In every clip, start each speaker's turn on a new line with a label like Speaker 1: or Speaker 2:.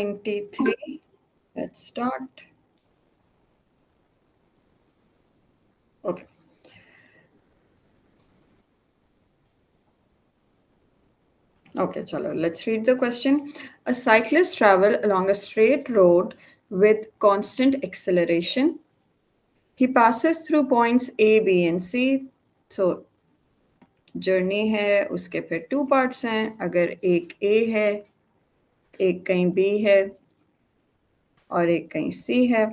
Speaker 1: 93. Let's start. Okay. Okay, chalo, let's read the question. A cyclist travel along a straight road with constant acceleration. He passes through points A, B, and C. So journey है उसके फिर 2 parts हैं. अगर एक A है, एक कहीं B है और एक कहीं C है.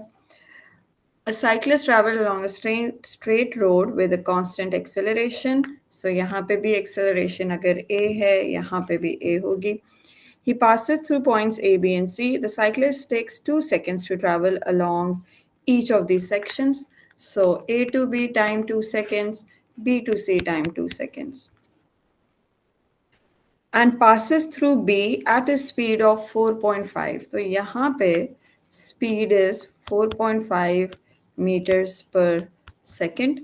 Speaker 1: A cyclist travel along a straight road with a constant acceleration. So यहाँ पे भी acceleration अगर A है, यहाँ पे भी A होगी. He passes through points A, B, and C. The cyclist takes 2 seconds to travel along each of these sections. So A to B time 2 seconds, B to C time 2 seconds. And passes through B at a speed of 4.5. तो यहाँ पे speed is 4.5 meters per second.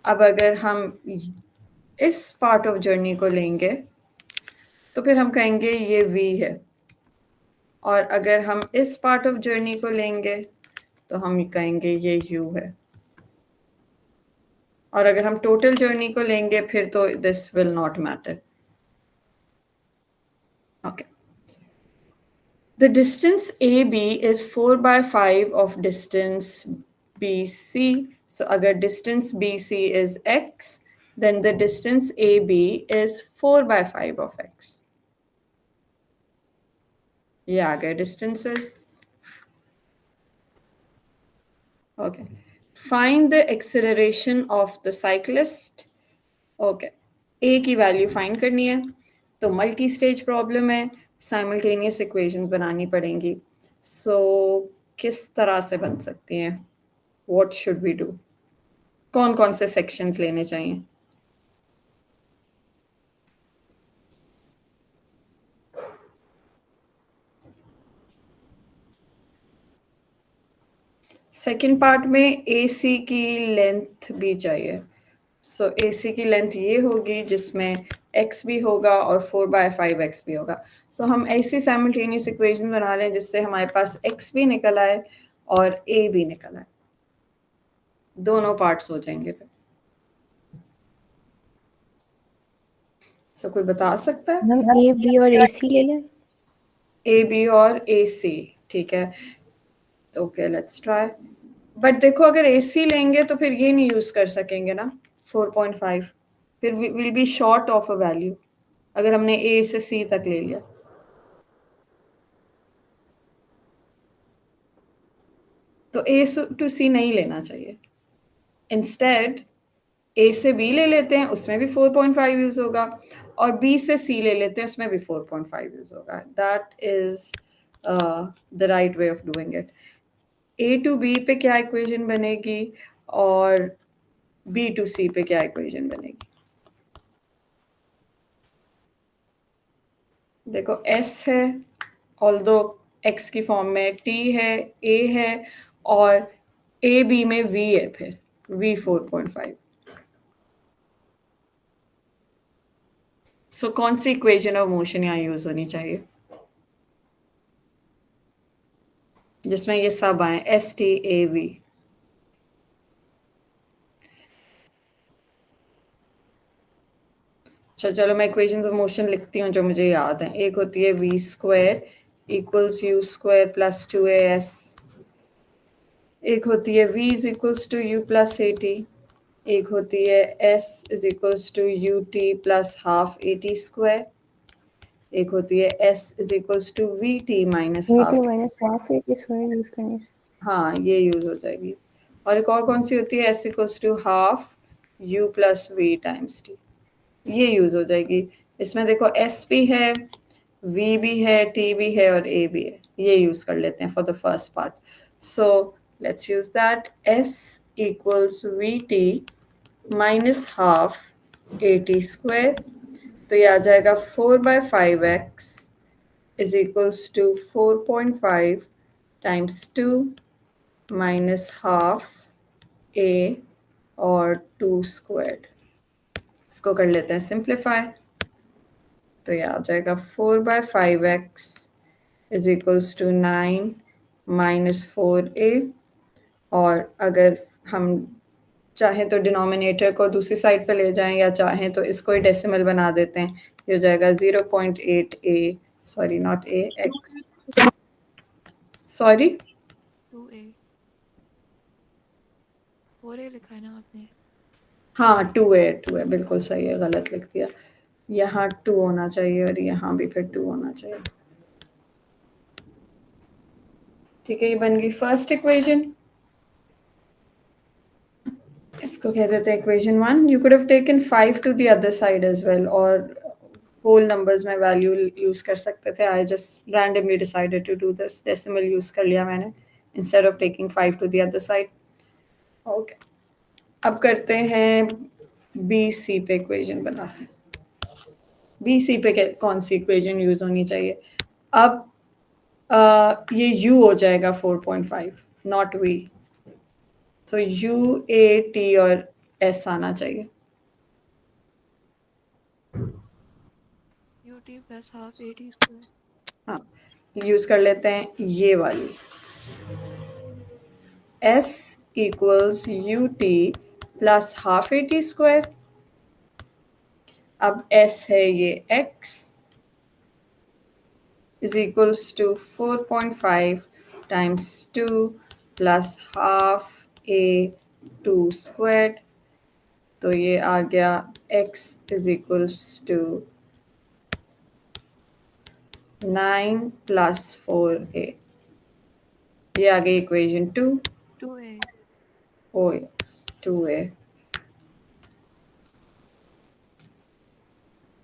Speaker 1: अब अगर हम इस part of journey को लेंगे तो फिर हम कहेंगे ये V है. और अगर हम इस part of journey को लेंगे तो हम कहेंगे ये U है. और अगर हम total journey को लेंगे फिर तो this will not matter. Okay. The distance AB is 4 by 5 of distance BC. So agar distance BC is x, then the distance AB is 4 by 5 of x. Yeah, agar distances. Okay. Find the acceleration of the cyclist. Okay. A की value find करनी है. तो multi stage problem है, simultaneous equations बनानी पड़ेंगी. So किस तरह से बन सकती हैं? What should we do? कौन कौन से सेक्शंस लेने चाहिए? सेकेंड पार्ट में ए सी की लेंथ भी चाहिए. सो ए सी की लेंथ ये होगी जिसमें x भी होगा और 4 by 5x भी होगा. सो हम ऐसी साइमल्टेनियस इक्वेशन बना लें जिससे हमारे पास x भी निकल आए और a भी निकल आए. दोनों पार्ट्स हो जाएंगे फिर. सो कोई बता सकता है?
Speaker 2: हम ए बी और ए सी ले लें.
Speaker 1: ए बी और ए सी. ठीक है, ओके लेट्स ट्राई. बट देखो अगर ए सी लेंगे तो फिर ये नहीं यूज कर सकेंगे ना 4.5. फिर will be short of a value अगर हमने ए से सी तक ले लिया. तो ए टू सी नहीं लेना चाहिए. इंस्टेड ए से बी ले लेते हैं, उसमें भी 4.5 यूज होगा. और बी से सी ले लेते हैं, उसमें भी 4.5 यूज होगा. That is the right way of doing it. A to B पे क्या इक्वेशन बनेगी और बी टू सी पे क्या इक्वेशन बनेगी? देखो एस है, ऑल्दो एक्स की फॉर्म में, टी है, ए है और ए बी में वी है, फिर वी 4.5. सो कौन सी इक्वेशन ऑफ मोशन यहाँ यूज होनी चाहिए जिसमें ये सब आए एस टी ए वी? अच्छा चलो मैं इक्वेशंस ऑफ मोशन लिखती हूँ जो मुझे याद है. एक होती है v square equals u square plus 2as. एक होती है v is equals to u plus a t. एक होती है s is equals to U T plus half A T square. एक होती है s is equals to we t minus half
Speaker 2: A T square use करनी.
Speaker 1: हाँ ये use हो जाएगी. और एक और कौन सी होती है s equals to half u plus v times t. ये यूज हो जाएगी. इसमें देखो s भी है, v भी है, t भी है और a भी है. ये यूज कर लेते हैं for the first part. So let's use that. s equals v t minus half A T square. तो ये आ जाएगा 4 by 5x is equals to 4.5 times 2 minus half a और 2 स्क्वायर. इसको कर लेते हैं सिंप्लीफाई. तो ये आ जाएगा 4 by 5x is equals to 9 minus 4a, और अगर हम चाहें तो डिनोमिनेटर को दूसरी साइड पे ले जाएं या चाहें तो इसको ही डेसिमल बना देते हैं, ये हो जाएगा 0.8a, sorry not a, x, sorry
Speaker 3: 2a 4a लिखा है ना आपने?
Speaker 1: हाँ 2a बिल्कुल सही है, गलत लिख दिया। यहाँ 2 होना चाहिए और यहाँ भी फिर 2 होना चाहिए। ठीक है, ये बन गई फर्स्ट इक्वेशन। इसको कह देते हैं equation 1। You could have taken 5 to the other side as well, और होल नंबर्स में वैल्यू यूज कर सकते थे। I just randomly decided to do this, decimal use कर लिया मैंने instead of taking 5 to the other side. Okay, अब करते हैं बी सी पे इक्वेशन बनाते हैं। बी सी पे कौन सी इक्वेशन यूज होनी चाहिए? अब ये u हो जाएगा 4.5, नॉट v। तो u, a, t और s आना चाहिए।
Speaker 3: ut plus half at square।
Speaker 1: हाँ, यूज कर लेते हैं ये वाली, s equals u T plus half A T square. अब s है ये x is equals to 4.5 times 2 plus half a 2 square. तो ये आ गया x is equals to 9 plus 4a। ये आ गई equation 2।
Speaker 3: 2a
Speaker 1: oh 2a,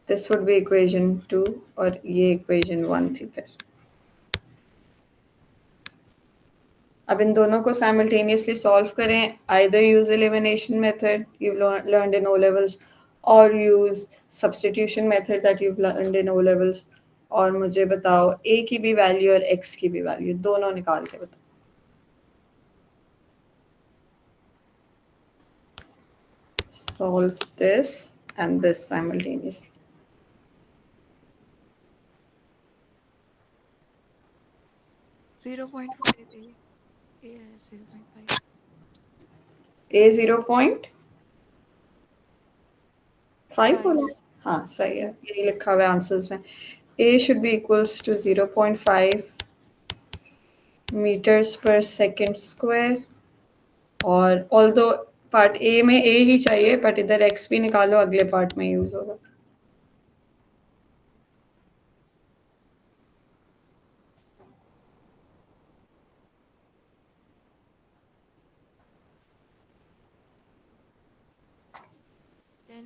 Speaker 1: this would be equation 2 और ये इक्वेशन 1 थी। फिर अब इन दोनों को साइमल्टेनियसली सॉल्व करें, either use elimination method you learned in O levels, और use substitution method that you learned in O levels. और मुझे बताओ a की भी वैल्यू और x की भी वैल्यू दोनों निकाल के बताओ। Solve this and this simultaneously.
Speaker 3: 0.5a a है 0.5।
Speaker 1: a 0.5 बोला? हाँ सही है, यही लिखा हुआ है आंसर्स में। a should be equals to 0.5 meters per second square, और ऑल्दो पार्ट ए में a ही चाहिए, बट इधर x भी निकालो, अगले पार्ट में यूज होगा।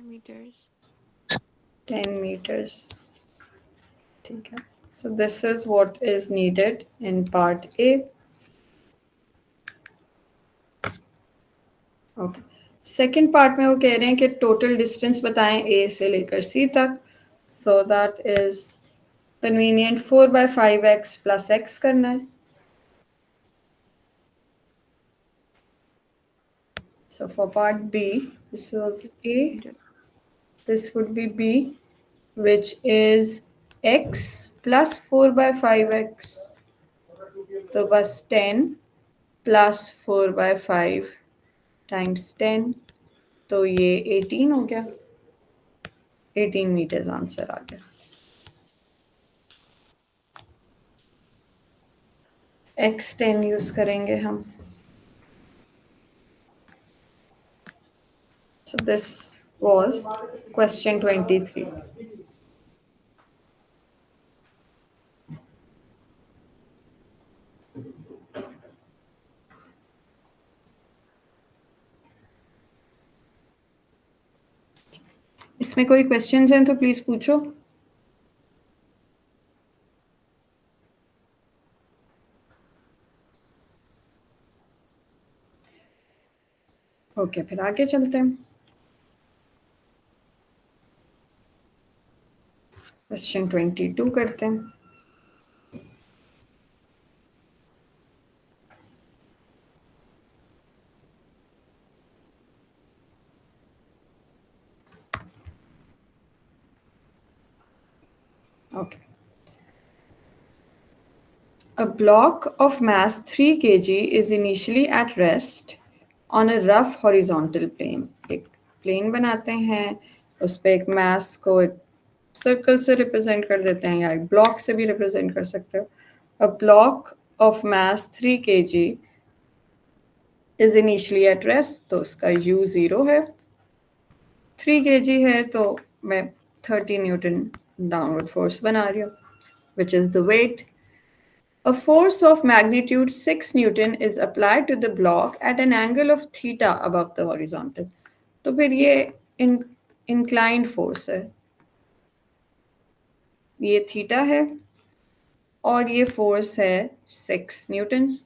Speaker 3: meters
Speaker 1: 10 meters, ठीक है। So this is what is needed in part A. Okay, second part में वो कह रहे हैं कि टोटल डिस्टेंस बताएं ए से लेकर सी तक। So that is convenient 4/5x plus x करना है। So for part B, this was A, this would be B, which is x plus 4/5x. तो बस 10 प्लस 4/5 टाइम्स 10, तो ये 18 हो गया। 18 मीटर्स आंसर आ गया। x10 यूज करेंगे हम। So this was question 23. इसमें कोई क्वेश्चंस हैं तो प्लीज पूछो। ओके, फिर आगे चलते हैं। क्वेश्चन 22 करते हैं। Okay, A block of mass 3 kg is initially at rest on a rough horizontal plane. एक प्लेन बनाते हैं, उस पर एक मास को एक सर्कल से रिप्रेजेंट कर देते हैं या एक ब्लॉक से भी रिप्रेजेंट कर सकते हो. A block of mass 3 kg is initially at rest, तो उसका U 0 है. 3 kg है तो मैं 30 न्यूटन डाउनवर्ड फोर्स बना रही हूँ, which is the weight. A force of magnitude 6 Newton is applied to the block at an angle of theta above the horizontal. तो फिर ये inclined force है, ये थीटा है और ये फोर्स है 6 न्यूटन्स.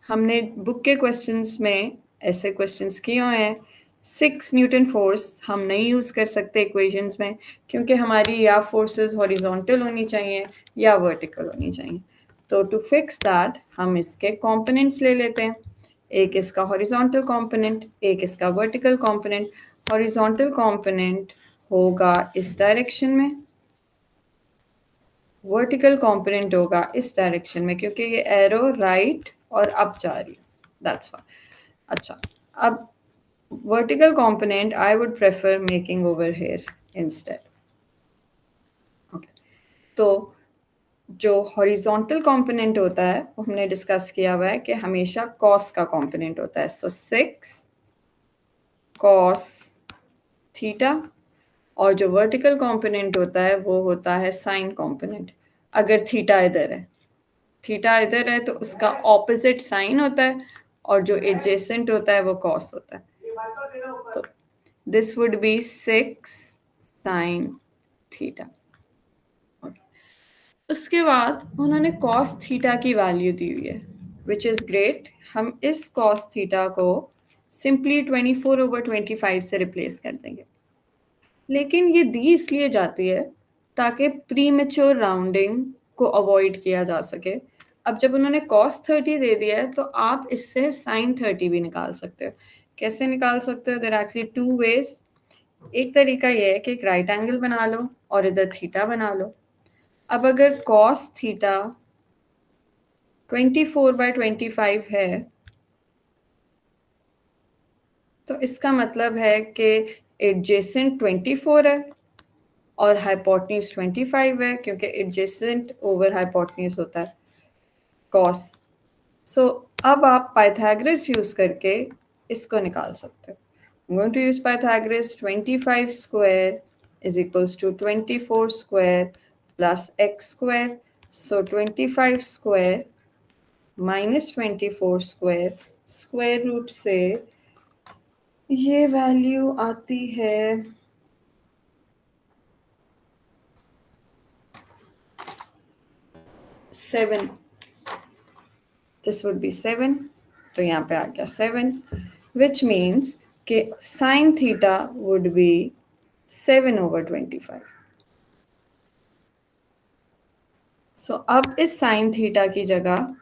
Speaker 1: हमने बुक के क्वेश्चंस में ऐसे क्वेश्चंस किए हुए हैं. 6 न्यूटन फोर्स हम नहीं यूज़ कर सकते इक्वेशंस में, क्योंकि हमारी या फोर्सेस हॉरिजॉन्टल होनी चाहिए या वर्टिकल होनी चाहिए. तो टू फिक्स दैट हम इसके कंपोनेंट्स ले लेते हैं. एक इसका हॉरिजॉन्टल कंपोनेंट, एक इसका वर्टिकल कंपोनेंट. हॉरिजॉन्टल कंपोनेंट होगा इस डायरेक्शन में, वर्टिकल कंपोनेंट होगा इस डायरेक्शन में, क्योंकि ये एरो राइट और अप जा रही है. That's why. अच्छा, अब vertical component I would prefer making over here instead. Okay, तो जो हॉरिजॉन्टल कंपोनेंट होता है वो हमने डिस्कस किया हुआ है कि हमेशा कॉस का कंपोनेंट होता है. सो 6 कॉस थीटा, और जो वर्टिकल कंपोनेंट होता है वो होता है साइन कंपोनेंट. अगर थीटा इधर है, थीटा इधर है तो उसका ऑपोजिट साइन होता है, और जो एडजेसेंट होता है वो कॉस होता है. तो this would B 6 sine theta. उसके बाद उन्होंने कॉस थीटा की वैल्यू दी हुई है, विच इज़ ग्रेट. हम इस कॉस थीटा को सिंपली 24/25 से रिप्लेस कर देंगे. लेकिन ये दी इसलिए जाती है ताकि प्री मेच्योर राउंडिंग को अवॉइड किया जा सके. अब जब उन्होंने cos 30 दे दिया है तो आप इससे sin 30 भी निकाल सकते हो. कैसे निकाल सकते हो? There are actually two ways. एक तरीका ये है कि एक राइट एंगल बना लो और इधर थीटा बना लो. अब अगर cos थीटा 24/25 है तो इसका मतलब है कि एडजेसेंट 24 है और हाइपोटेन्यूज 25 है, क्योंकि एडजेसेंट ओवर हाइपोटेन्यूज होता है cos. सो अब आप पाइथागोरस यूज करके इसको निकाल सकते हो. I'm going to use Pythagoras. 25 square is equals to 24 square plus x square. So 25 square minus 24 square, square root से ये वैल्यू आती है 7. This would be 7. तो यहाँ पे आ गया 7, which means कि sin theta would be 7/25. So अब इस sin theta की जगह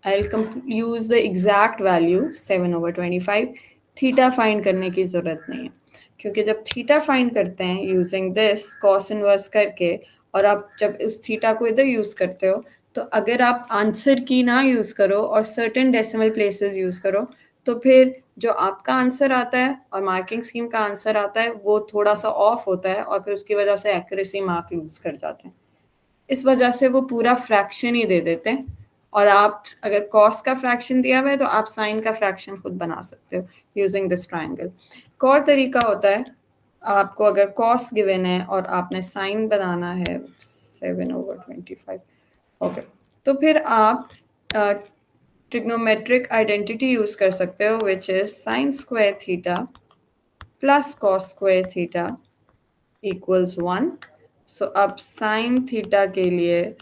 Speaker 1: I'll use the exact value 7/25. Theta find करने की ज़रूरत नहीं है, क्योंकि जब थीटा फाइंड करते हैं यूजिंग दिस कॉस इनवर्स करके, और आप जब इस थीटा को इधर यूज़ करते हो, तो अगर आप आंसर की ना यूज़ करो और सर्टेन डेसिमल प्लेसेस यूज़ करो, तो फिर जो आपका आंसर आता है और मार्किंग स्कीम का आंसर आता है वो थोड़ा सा ऑफ होता है, और फिर उसकी वजह से एक्यूरेसी मार्क लूज कर जाते हैं. इस वजह से वो पूरा फ्रैक्शन ही दे देते हैं, और आप अगर कॉस का फ्रैक्शन दिया हुआ है तो आप साइन का फ्रैक्शन खुद बना सकते हो यूजिंग दिस ट्रायंगल. एक और तरीका होता है, आपको अगर कॉस गिवन है और आपने साइन बनाना है 7/25. ओके, तो फिर आप ट्रिग्नोमेट्रिक आइडेंटिटी यूज कर सकते हो, which is sine square theta plus cos square theta equals 1. सो अब साइन थीटा के लिए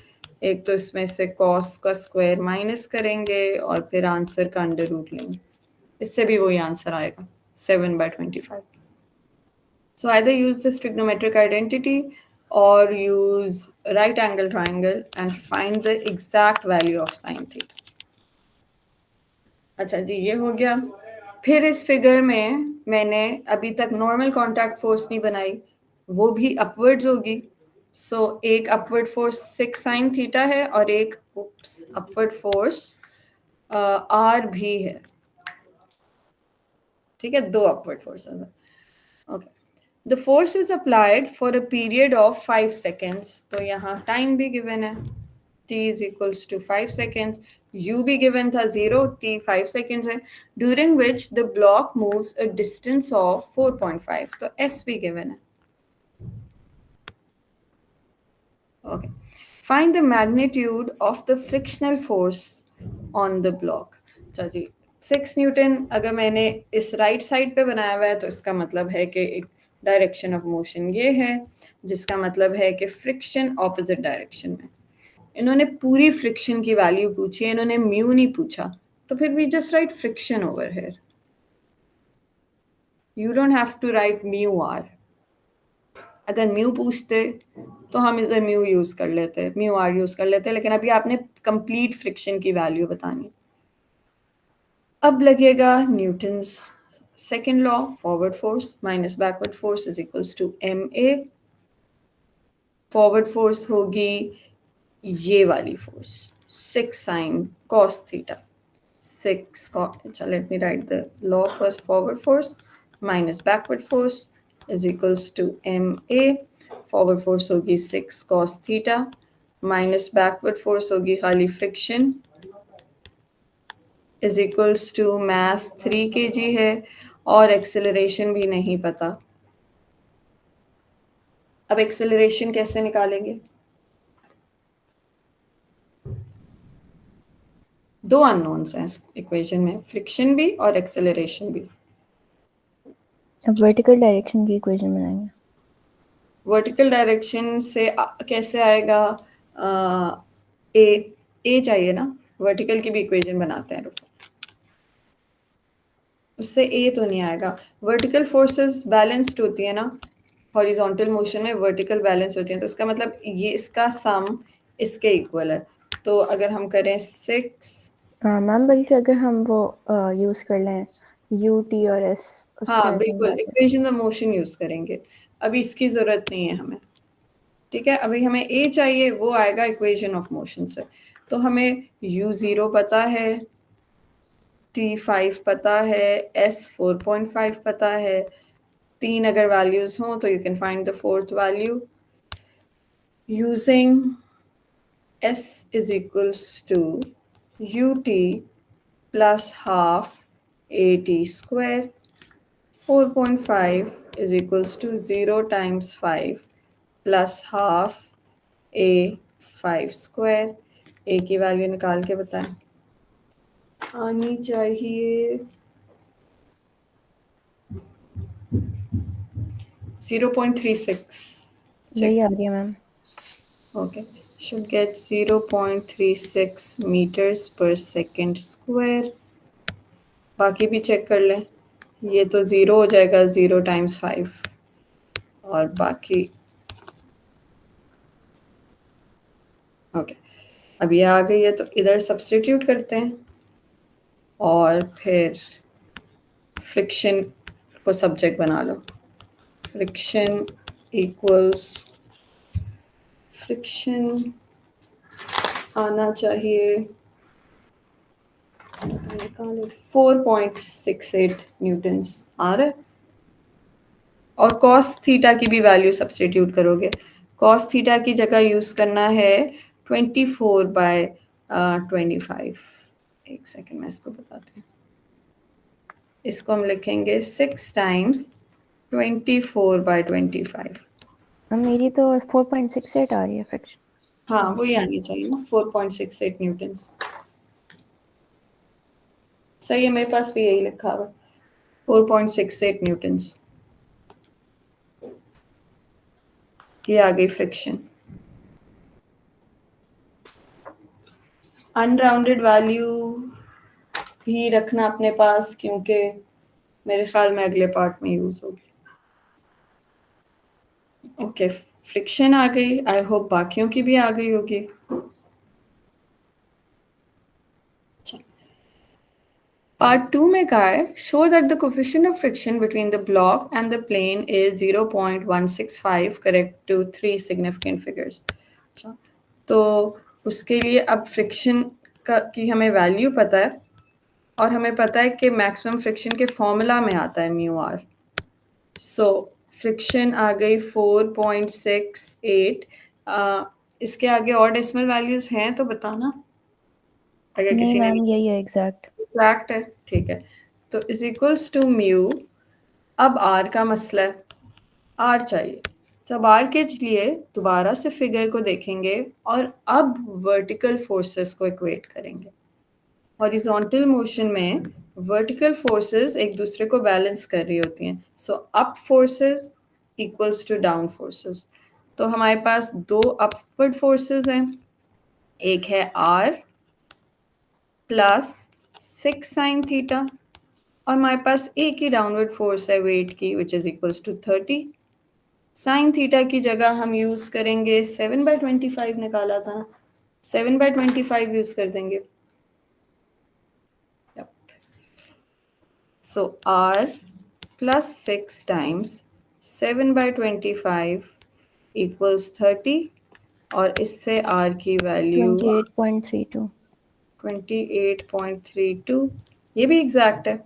Speaker 1: एक तो इसमें से कॉस का स्क्वायर माइनस करेंगे और फिर आंसर का अंडर रूट लेंगे, इससे भी वही आंसर आएगा 7/25. So either use this trigonometric identity or use right angle triangle and find the exact value of sin theta. अच्छा जी, ये हो गया. फिर इस फिगर में मैंने अभी तक नॉर्मल कॉन्टैक्ट फोर्स नहीं बनाई, वो भी अपवर्ड्स होगी. सो एक अपवर्ड फोर्स 6 साइन थीटा है और एक अपवर्ड फोर्स आर भी है, ठीक है, दो अपवर्ड फोर्सेस हैं। Okay, the force is applied for a period of 5 seconds, तो यहाँ टाइम भी गिवन है, t is equals to 5 seconds, u भी given था 0, t 5 seconds है, during which the block moves a distance of 4.5, तो s भी given है। Okay, find the magnitude of the frictional force on the block। अच्छा जी, 6 Newton अगर मैंने इस राइट साइड पे बनाया हुआ है तो इसका मतलब है कि एक डायरेक्शन ऑफ मोशन ये है, जिसका मतलब है कि फ्रिक्शन ऑपोजिट डायरेक्शन में। इन्होंने पूरी फ्रिक्शन की वैल्यू पूछी है, इन्होंने म्यू नहीं पूछा, तो फिर we just write friction over here. You don't have to write mu r. अगर म्यू पूछते तो हम इधर म्यू यूज कर लेते, म्यू आर यूज कर लेते, लेकिन अभी आपने कंप्लीट फ्रिक्शन की वैल्यू बतानी। अब लगेगा Newton's second law, forward force minus backward force is equals to m a. Forward force होगी ये वाली force 6 sine cos theta, 6 cos, let me write the law first, forward force minus backward force is equals to ma। forward force होगी 6 cos theta minus backward force होगी खाली friction is equals to mass 3 kg है और acceleration भी नहीं पता। अब acceleration कैसे निकालेंगे? दो अननोन्स हैं इस इक्वेशन में, फ्रिक्शन भी और एक्सेलरेशन भी।
Speaker 2: अब वर्टिकल डायरेक्शन की इक्वेशन बनाएंगे।
Speaker 1: वर्टिकल डायरेक्शन से कैसे आएगा? ए चाहिए ना, वर्टिकल की भी इक्वेशन बनाते हैं, रुको, उससे ए तो नहीं आएगा। वर्टिकल फोर्सेस बैलेंस्ड होती है ना, हॉरिजॉन्टल मोशन में वर्टिकल बैलेंस होती है, तो इसका मतलब ये इसका सम इसके इक्वल है। तो अगर हम करें 6,
Speaker 2: मैम बल्कि अगर हम वो यूज कर लें यू टी और एस,
Speaker 1: हाँ बिल्कुल इक्वेशन ऑफ मोशन यूज करेंगे, अभी इसकी जरूरत नहीं है हमें, ठीक है। अभी हमें ए चाहिए, वो आएगा इक्वेशन ऑफ मोशन से। तो हमें u0 पता है, t5 पता है, s 4.5 पता है, 3 अगर वैल्यूज हों तो you can find the fourth value using s is equals to ut plus half at square। 4.5 is equals to 0 times 5 plus half a 5 square। a की वैल्यू निकाल के बताएं, आनी चाहिए 0.36।
Speaker 2: यही आ रही है ma'am.
Speaker 1: Okay, should get 0.36 meters per second square। बाकी भी चेक कर लें, ये तो 0 हो जाएगा, 0 times 5, और बाकी ओके। अब ये आ गई है तो इधर सब्स्टिट्यूट करते हैं और फिर फ्रिक्शन को सब्जेक्ट बना लो। फ्रिक्शन इक्वल्स, फ्रिक्शन आना चाहिए 4.68 न्यूटन्स आ रहा है, और कॉस थीटा की भी वैल्यू सब्स्टिट्यूट करोगे। कॉस थीटा की जगह यूज करना है 24/25। एक सेकेंड मैं इसको बताती हूँ, इसको हम लिखेंगे 6 टाइम्स 24/25।
Speaker 2: मेरी तो 4.68 आ रही है फ्रिक्शन।
Speaker 1: हाँ वही आनी चाहिए ना, 4.68 न्यूटन्स। सही है, मेरे पास भी यही लिखा हुआ 4.68 न्यूटन्स। ये आ गई फ्रिक्शन। अनराउंडेड वैल्यू भी रखना अपने पास, क्योंकि मेरे ख्याल में अगले पार्ट में यूज होगी। ओके, फ्रिक्शन आ गई, आई होप बाकियों की भी आ गई होगी। पार्ट 2 में कहा है show that the coefficient of friction between the block and the plane is 0.165 correct to 3 significant figures. अच्छा, तो उसके लिए अब फ्रिक्शन की हमें वैल्यू पता है और हमें पता है कि मैक्सिमम फ्रिक्शन के फॉर्मूला में आता है म्यू आर। सो फ्रिक्शन आ गई 4.68। इसके आगे और डेसिमल वैल्यूज हैं तो बताना अगर
Speaker 2: नहीं
Speaker 1: किसी ने
Speaker 2: मैम, यही है एग्जैक्ट।
Speaker 1: एग्जैक्ट है, ठीक है। तो इज इक्वल्स टू म्यू। अब आर का मसला है, आर चाहिए। सब आर के लिए दोबारा से फिगर को देखेंगे और अब वर्टिकल फोर्सेस को इक्वेट करेंगे। हॉरिजॉन्टल मोशन में वर्टिकल फोर्सेस एक दूसरे को बैलेंस कर रही होती हैं। So up forces equals to down forces. तो हमारे पास दो अपवर्ड फोर्सेस हैं, एक है आर प्लस 6 साइन थीटा और हमारे पास एक ही डाउनवर्ड फोर्स है वेट की which is equals to 30। Sine theta की जगह हम यूज करेंगे 7/25 निकाला था ना, 7/25 यूज कर देंगे। So r plus 6 times 7/25 equals 30 और इससे r की वैल्यू
Speaker 2: 28.32।
Speaker 1: 28.32। ये भी एग्जैक्ट है।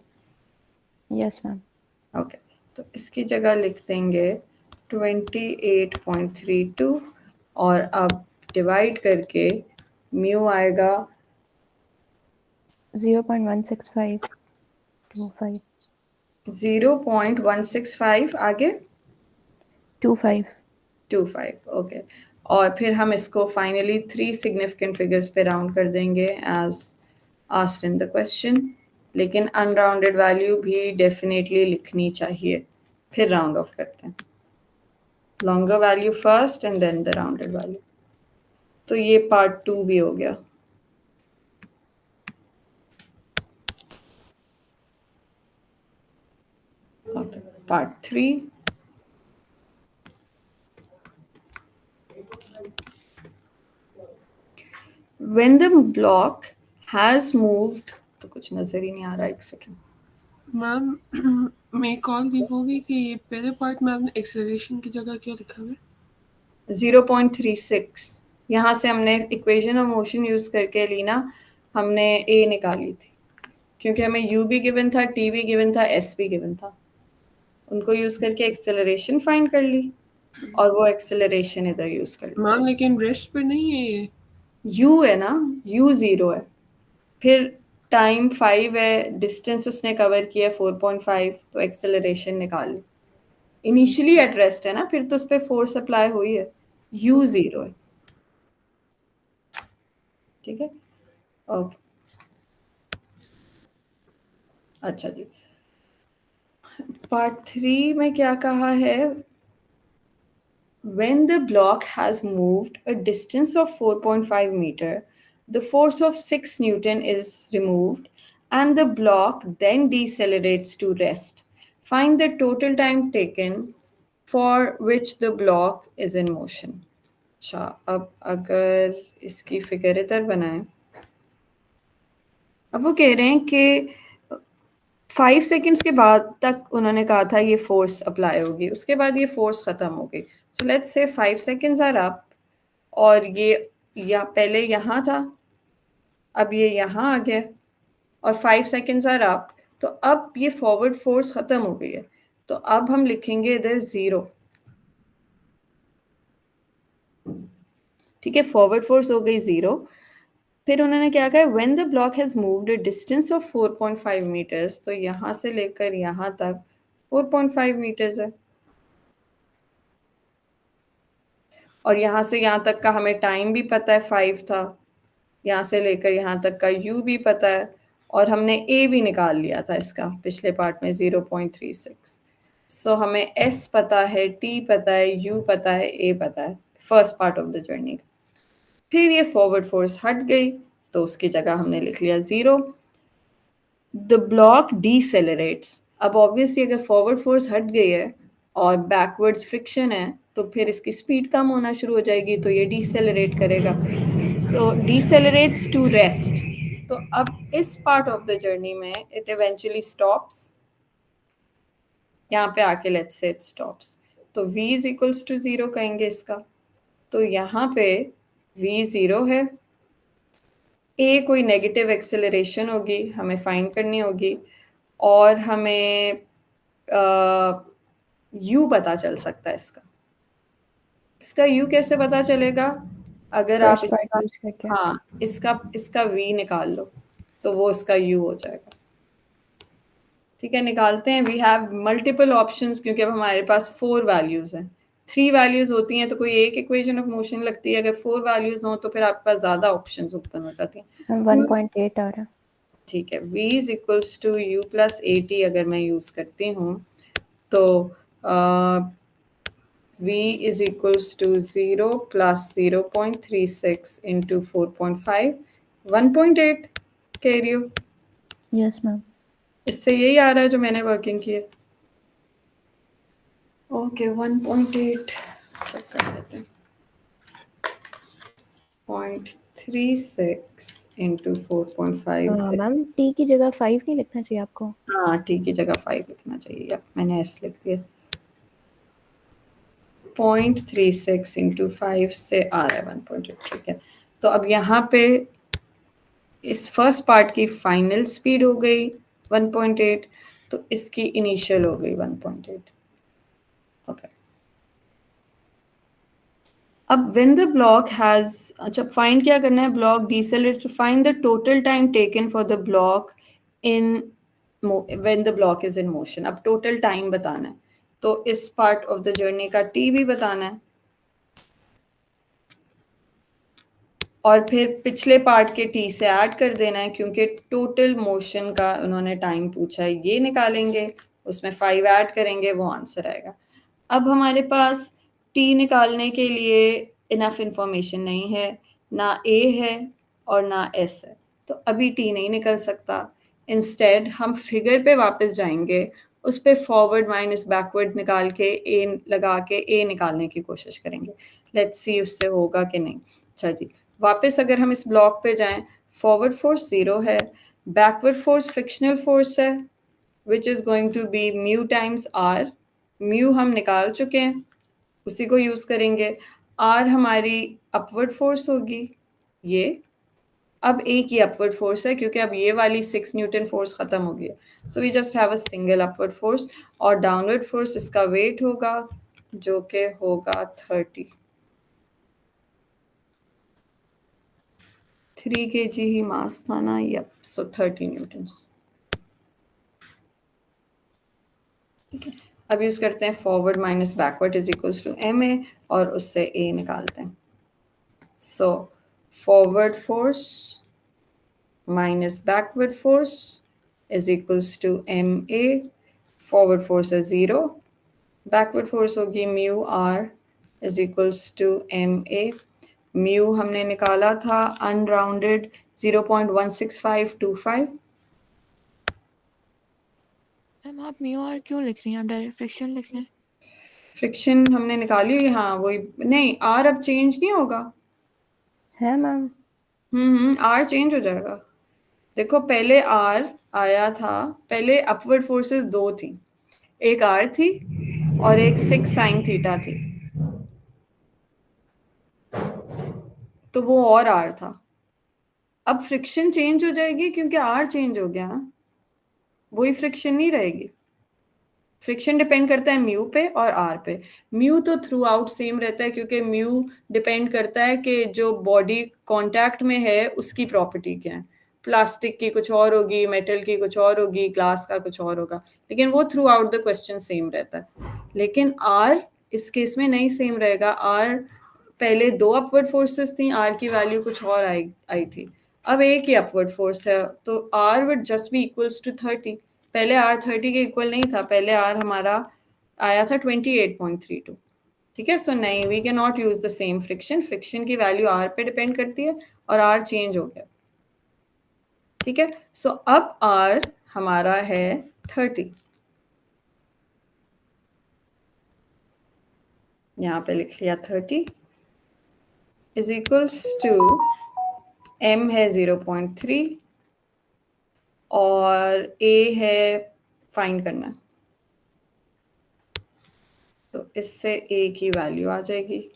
Speaker 2: Yes ma'am.
Speaker 1: ओके, तो इसकी जगह लिख देंगे 28.32 और अब डिवाइड करके म्यू आएगा
Speaker 2: 0.16525।
Speaker 1: 0.165 आगे
Speaker 2: 25।
Speaker 1: 25। ओके, और फिर हम इसको फाइनली 3 सिग्निफिकेंट फिगर्स पे राउंड कर देंगे as asked in the question. लेकिन अनराउंडेड वैल्यू भी डेफिनेटली लिखनी चाहिए। फिर राउंड ऑफ करते हैं, longer value first and then the rounded value. तो ये पार्ट 2 भी हो गया। Part 3, when the block has moved, तो कुछ नजर ही नहीं आ रहा, एक सेकेंड।
Speaker 4: मैम मैं कॉल दी होगी कि पहले पार्ट में आपने एक्सेलरेशन की जगह क्या लिखा हुआ है?
Speaker 1: 0.36। यहाँ से हमने इक्वेशन ऑफ मोशन यूज करके ली ना, हमने ए निकाली थी क्योंकि हमें यू भी गिवन था, टी भी गिवन था, एस भी गिवन था। उनको यूज करके एक्सेलरेशन फाइंड कर ली और वो एक्सेलरेशन इधर यूज कर ली।
Speaker 4: मैम लेकिन रेस्ट पे नहीं है ये।
Speaker 1: यू है ना, यू 0 है, फिर टाइम 5 है, डिस्टेंस उसने कवर किया 4.5, तो एक्सेलरेशन निकाल ली। इनिशियली एट रेस्ट है ना, फिर तो उस पर फोर्स अप्लाई हुई है। यू 0 है, ठीक है। ओके, अच्छा जी, पार्ट 3 में क्या कहा है? When the block has moved a distance of 4.5 meter, the force of 6 Newton is removed and the block then decelerates to rest. Find the total time taken for which the block is in motion. अच्छा, अब अगर इसकी figure इधर बनाएं, अब वो कह रहे हैं कि 5 सेकेंड्स के बाद तक उन्होंने कहा था ये फोर्स अप्लाई होगी, उसके बाद ये फोर्स ख़त्म हो गई। So let's say 5 seconds are up और ये या पहले यहाँ था, अब ये यहाँ आ गया और 5 सेकेंड्स आर अप, तो अब ये फॉरवर्ड फोर्स ख़त्म हो गई है। तो अब हम लिखेंगे इधर 0, ठीक है, फॉरवर्ड फोर्स हो गई 0। फिर उन्होंने क्या कहा, when the block has moved a distance of 4.5 metres, तो यहाँ से लेकर यहाँ तक 4.5 मीटर्स है और यहाँ से यहाँ तक का हमें टाइम भी पता है 5 था, यहाँ से लेकर यहाँ तक का u भी पता है और हमने a भी निकाल लिया था इसका पिछले पार्ट में 0.36। सो हमें s पता है, t पता है, u पता है, a पता है first part of the journey का। फिर ये फॉरवर्ड फोर्स हट गई तो उसकी जगह हमने लिख लिया 0। द ब्लॉक डीसेलरेट्स, अब ऑब्वियसली अगर फॉरवर्ड फोर्स हट गई है और बैकवर्ड्स फ्रिक्शन है तो फिर इसकी स्पीड कम होना शुरू हो जाएगी, तो ये डीसेलरेट करेगा। सो डीसेलरेट्स टू रेस्ट, तो अब इस पार्ट ऑफ द जर्नी में इट इवेंचुअली स्टॉप्स, यहाँ पे आके लेट्स से इट स्टॉप्स, तो v इज इक्वल्स टू 0 कहेंगे इसका। तो यहाँ पे v 0 है, a कोई नेगेटिव एक्सेलरेशन होगी, हमें फाइंड करनी होगी, और हमें u पता चल सकता है इसका। इसका u कैसे पता चलेगा? अगर आप
Speaker 2: फर्स्ट पार्ट
Speaker 1: इसका,
Speaker 2: यूज करके।
Speaker 1: हाँ, इसका v निकाल लो तो वो इसका u हो जाएगा। ठीक है, निकालते हैं। वी हैव मल्टीपल ऑप्शंस क्योंकि अब हमारे पास 4 वैल्यूज हैं। 3 वैल्यूज होती हैं तो कोई एक इक्वेशन ऑफ मोशन लगती है, अगर 4 वैल्यूज हों तो फिर आपके पास ज़्यादा ऑप्शंस ओपन हो जाती हैं।
Speaker 2: 1.8 आ रहा है।
Speaker 1: ठीक है, v is equals to u plus AT अगर मैं यूज़ करती हूँ तो v is equals to 0 plus 0.36 into 4.5, 1.8 कह रही हो?
Speaker 2: Yes ma'am.
Speaker 1: इससे यही आ रहा है जो मैंने वर्किंग की है। ओके, 1.8 चेक कर लेते हैं। 0.36 इंटू 4.5 है।
Speaker 2: मैम टी की जगह 5 नहीं लिखना चाहिए आपको?
Speaker 1: हाँ, टी की जगह 5 लिखना चाहिए। अब मैंने एस लिख दिया। 0.36 इंटू 5 से आ रहा है 1.8। ठीक है, तो अब यहाँ पे इस फर्स्ट पार्ट की फाइनल स्पीड हो गई 1.8, तो इसकी इनिशियल हो गई 1.8। ओके, अब when the block has, अच्छा फाइंड क्या करना है? Block decelerate, to find the total time taken for the block in when the block is in motion। अब टोटल टाइम बताना है, तो इस पार्ट ऑफ द जर्नी का t भी बताना है, और फिर पिछले पार्ट के t से ऐड कर देना है क्योंकि टोटल मोशन का उन्होंने टाइम पूछा है। ये निकालेंगे, उसमें 5 ऐड करेंगे, वो आंसर आएगा। अब हमारे पास t निकालने के लिए इनफ इंफॉर्मेशन नहीं है, ना a है और ना s है, तो अभी t नहीं निकल सकता। इंस्टेड हम फिगर पे वापस जाएंगे, उस पे फॉरवर्ड माइनस बैकवर्ड निकाल के a लगा के a निकालने की कोशिश करेंगे। लेट्स सी उससे होगा कि नहीं। अच्छा जी, वापस अगर हम इस ब्लॉक पे जाएं, फॉरवर्ड फोर्स 0 है, बैकवर्ड फोर्स फ्रिक्शनल फोर्स है which is going to be mu times R. Mu हम निकाल चुके हैं, उसी को यूज़ करेंगे। आर हमारी अपवर्ड फोर्स होगी, ये अब ए की अपवर्ड फोर्स है क्योंकि अब ये वाली 6 न्यूटन फोर्स खत्म हो गई है, so we just have a single upward force, और डाउनवर्ड फोर्स इसका वेट होगा जो कि होगा 30। 3 kg ही मास था ना, यप, सो 30 न्यूटन। ठीक है, अब यूज करते हैं forward minus backward is equals to ma, और उससे a निकालते हैं। So forward force minus backward force is equals to ma। Forward force है 0, बैकवर्ड फोर्स होगी mu R is equals to ma। Mu हमने निकाला था अनराउंडेड 0.16525।
Speaker 3: मैम आप म्यू आर क्यों लिख रही हैं? आप डायरेक्ट फ्रिक्शन लिख लें।
Speaker 1: फ्रिक्शन हमने निकाली हुई, हाँ वही, नहीं आर अब चेंज नहीं होगा।
Speaker 2: है मैम।
Speaker 1: आर चेंज हो जाएगा। देखो पहले आर आया था, पहले अपवर्ड फोर्सेस 2 थी, एक आर थी और एक 6 साइन थीटा थी, तो वो और आर था। अब फ्रिक्शन चेंज हो जाएगी क्योंकि आर चेंज हो गया ना, वही फ्रिक्शन नहीं रहेगी। फ्रिक्शन डिपेंड करता है म्यू पे और आर पे। म्यू तो थ्रू आउट सेम रहता है क्योंकि म्यू डिपेंड करता है कि जो बॉडी कांटेक्ट में है उसकी प्रॉपर्टी क्या है। प्लास्टिक की कुछ और होगी, मेटल की कुछ और होगी, ग्लास का कुछ और होगा, लेकिन वो through out the question same रहता है। लेकिन आर इस केस में नहीं सेम रहेगा। आर पहले 2 अपवर्ड फोर्सेस थी, आर की वैल्यू कुछ और आई थी, अब एक ही अपवर्ड फोर्स है, तो R would just be equals to 30। पहले आर 30 के इक्वल नहीं था, पहले आर हमारा आया था 28.32। ठीक है, सो नहीं, we can not use the same friction. Friction की वैल्यू आर पे डिपेंड करती है और आर चेंज हो गया। ठीक है, सो अब आर हमारा है 30, यहाँ पे लिख लिया 30 इज इक्वल्स टू m है 0.3 और ए है फाइंड करना, तो इससे ए की वैल्यू आ जाएगी।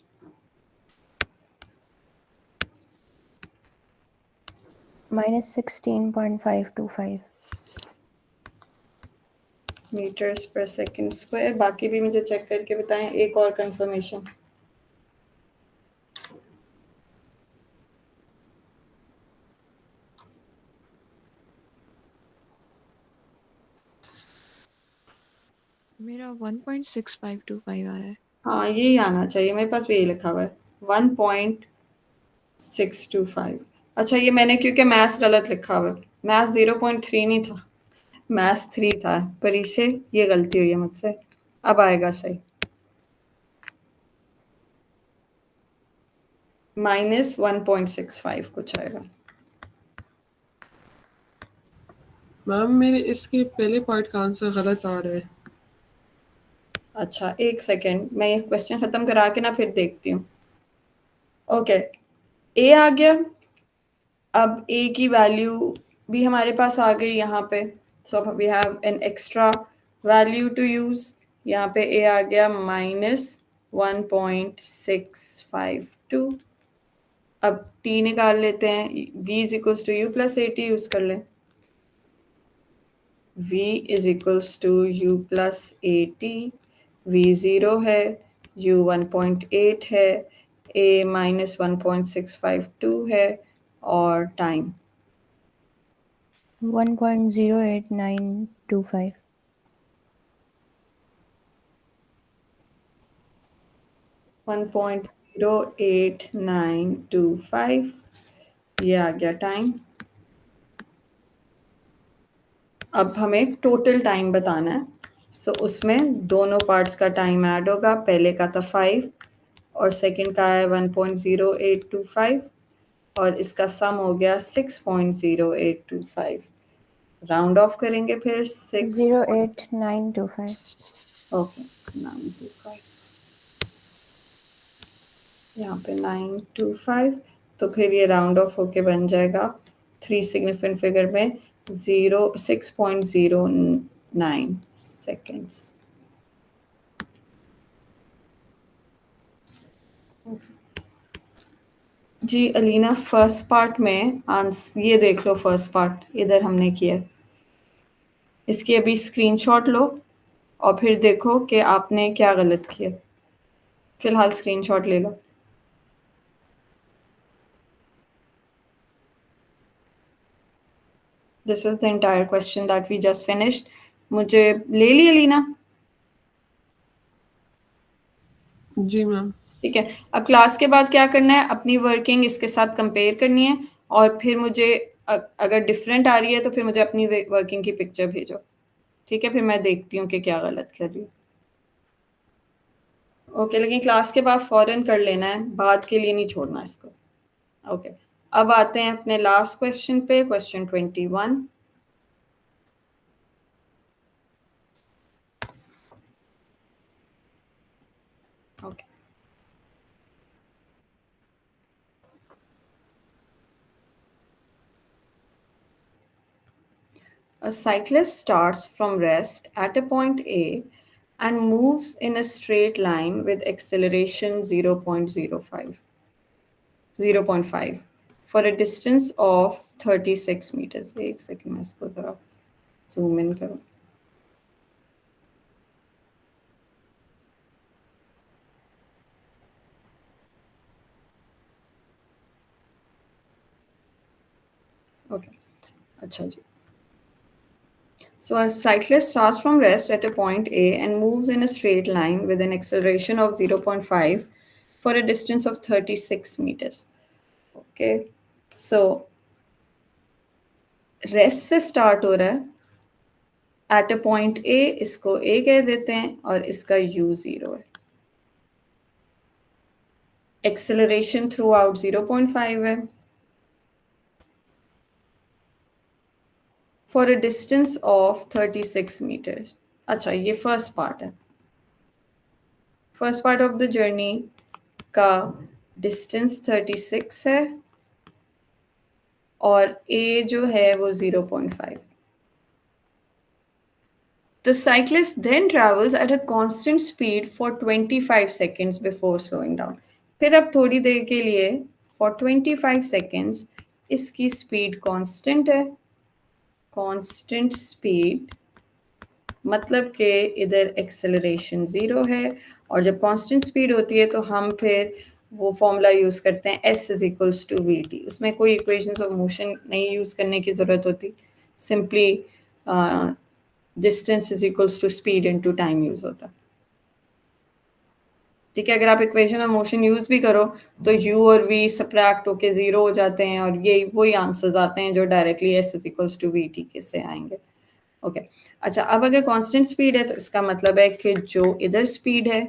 Speaker 2: -16.525
Speaker 1: मीटर्स पर सेकंड स्क्वायर। बाकी भी मुझे चेक करके बताएं, एक और कंफर्मेशन।
Speaker 3: मेरा 1.6525 आ रहा है।
Speaker 1: हाँ यही आना चाहिए, मेरे पास भी यही लिखा हुआ है 1.625। अच्छा ये मैंने क्योंकि मैथ्स गलत लिखा हुआ है, मैथ्स 0.3 नहीं था, मैथ्स 3 था, परीक्षे ये गलती हुई है मुझसे। अब आएगा सही, -1.65 कुछ आएगा।
Speaker 4: मैम मेरे इसके पहले पार्ट का आंसर गलत आ रहा है।
Speaker 1: अच्छा एक सेकेंड, मैं ये क्वेश्चन खत्म करा के ना फिर देखती हूँ। ओके ए आ गया, अब ए की वैल्यू भी हमारे पास आ गई यहाँ पे, so we have an extra value to use. यहाँ पे ए आ गया -1.652। अब टी निकाल लेते हैं, v is equals to u plus a t use कर लें। v is equals to u plus a t, v 0 है, u 1.8 है, a -1.652 है, और टाइम
Speaker 2: 1.08925
Speaker 1: 1.08925, ये आ गया टाइम। अब हमें टोटल टाइम बताना है, सो उसमें दोनों पार्ट्स का टाइम ऐड होगा। पहले का था 5 और सेकंड का है 1.0825, और इसका सम हो गया 6.0825। राउंड ऑफ करेंगे फिर 6,
Speaker 2: 08925
Speaker 1: ओके 925, यहाँ पे 925, तो फिर ये राउंड ऑफ होके बन जाएगा 3 सिग्निफिकेंट फिगर में 6.09 सेकेंड्स। जी अलीना, फर्स्ट पार्ट में आंसर ये देख लो, फर्स्ट पार्ट इधर हमने किया है, इसकी अभी स्क्रीनशॉट लो और फिर देखो कि आपने क्या गलत किया। फिलहाल स्क्रीनशॉट ले लो। This is the entire question that we just finished. मुझे ले ली अलीना?
Speaker 4: जी मैम।
Speaker 1: ठीक है, अब क्लास के बाद क्या करना है, अपनी वर्किंग इसके साथ कंपेयर करनी है, और फिर मुझे अगर डिफरेंट आ रही है तो फिर मुझे अपनी वर्किंग की पिक्चर भेजो। ठीक है, फिर मैं देखती हूँ कि क्या गलत कर रही हूँ। ओके, लेकिन क्लास के बाद फौरन कर लेना है, बाद के लिए नहीं छोड़ना इसको। ओके, अब आते हैं अपने लास्ट क्वेश्चन पे, question 21। Okay, a cyclist starts from rest at a point A and moves in a straight line with acceleration 0.5 for a distance of 36 meters. एक सेकंड मैं इसको जरा zoom in करूँ। ओके, अच्छा जी। So a cyclist starts from rest at a point A and moves in a straight line with an acceleration of 0.5 for a distance of 36 meters. Okay, so rest से start हो रहा है at a point A, इसको ए कह देते हैं, और इसका u 0 है। एक्सेलरेशन थ्रू आउट 0.5 है, for a distance of 36 metres. अच्छा ये फर्स्ट पार्ट है, first part of the journey का डिस्टेंस 36 है और a जो है वो 0.5। The cyclist then travels at a constant speed for 25 seconds before slowing down. फिर अब थोड़ी देर के लिए for 25 seconds इसकी speed constant है. Constant speed मतलब कि इधर acceleration 0 है और जब constant speed होती है तो हम फिर वो फॉर्मूला यूज़ करते हैं S is equals to VT. उसमें कोई equations of motion नहीं यूज़ करने की ज़रूरत होती. Simply distance is equals to speed into time use होता है. ठीक है, अगर आप इक्वेशन ऑफ मोशन यूज भी करो तो u और v सब्ट्रैक्ट होके जीरो हो जाते हैं और ये वही आंसर्स आते हैं जो directly s is equals to v t के से आएंगे. ओके अच्छा, अब अगर कांस्टेंट स्पीड है तो इसका मतलब है कि जो इधर स्पीड है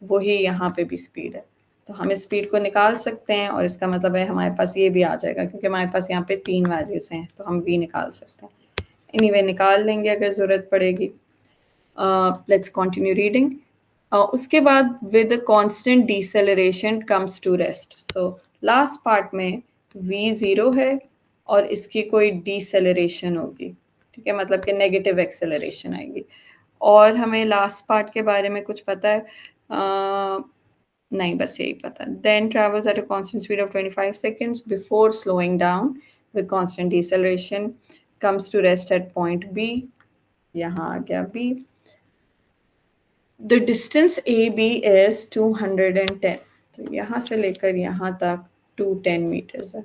Speaker 1: वही यहाँ पे भी स्पीड है. तो हम इस स्पीड को निकाल सकते हैं और इसका मतलब है हमारे पास ये भी आ जाएगा क्योंकि हमारे पास यहाँ पे 3 वैल्यूज हैं तो हम v निकाल सकते हैं. एनीवे निकाल लेंगे अगर ज़रूरत पड़ेगी. Let's continue reading. उसके बाद with constant deceleration comes to rest. So last part में v 0 है और इसकी कोई डिसेलरेशन होगी. ठीक है, मतलब कि नेगेटिव एक्सेलरेशन आएगी. और हमें लास्ट पार्ट के बारे में कुछ पता है? नहीं, बस यही पता. Then travels at a constant speed of 25 seconds before slowing down with constant deceleration comes to rest at point B. यहाँ आ गया B. The distance AB is 210. तो यहाँ से लेकर यहाँ तक 210 meters है.